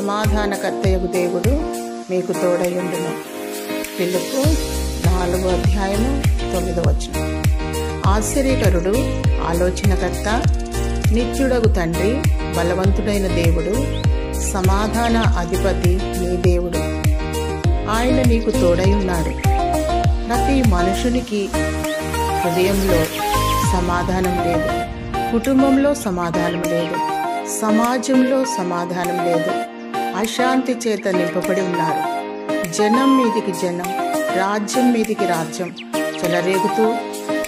సమాధానకర్తయగు దేవుడు మీకు తోడయుండును. ఫిలిప్పు 4:9. ఆశ్చర్యకరుడు, ఆలోచనకర్త, నిత్యుడగు తండ్రి, బలవంతుడైన దేవుడు, సమాధాన అధిపతి నీ దేవుడు. ఆయన నీకు తోడయున్నాడు. ప్రతి మనుషునికి హృదయంలో సమాధానం లేదు, కుటుంబంలో సమాధానం లేదు, సమాజంలో సమాధానం లేదు. అశాంతి చేత నింపబడి ఉన్నారు. జనం మీదికి జనం, రాజ్యం మీదికి రాజ్యం చెలరేగుతూ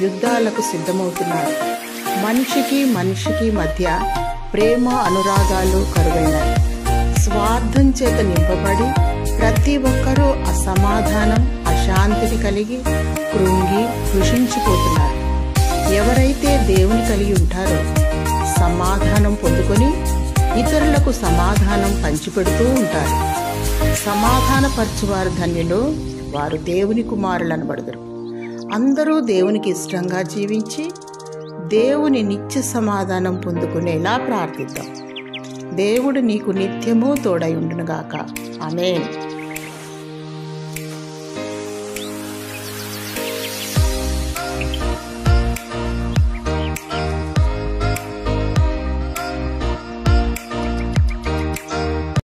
యుద్ధాలకు సిద్ధమవుతున్నారు. మనిషికి మనిషికి మధ్య ప్రేమ అనురాగాలు కరువైనాయి. స్వార్థం చేత నింపబడి ప్రతి ఒక్కరూ అసమాధానం, అశాంతిని కలిగి కృంగి కృషించిపోతున్నారు. ఎవరైతే దేవుని కలిగి ఉంటారో సమాధానం పొందుకొని ఇతరులకు సమాధానం పంచిపెడుతూ ఉంటారు. సమాధానపరచువారు ధన్యులు, వారు దేవుని కుమారులనబడుదురు. అందరూ దేవునికి ఇష్టంగా జీవించి దేవుని నిత్య సమాధానం పొందుకునేలా ప్రార్థిద్దాం. దేవుడు నీకు నిత్యము తోడై ఉండునుగాక. ఆమేన్.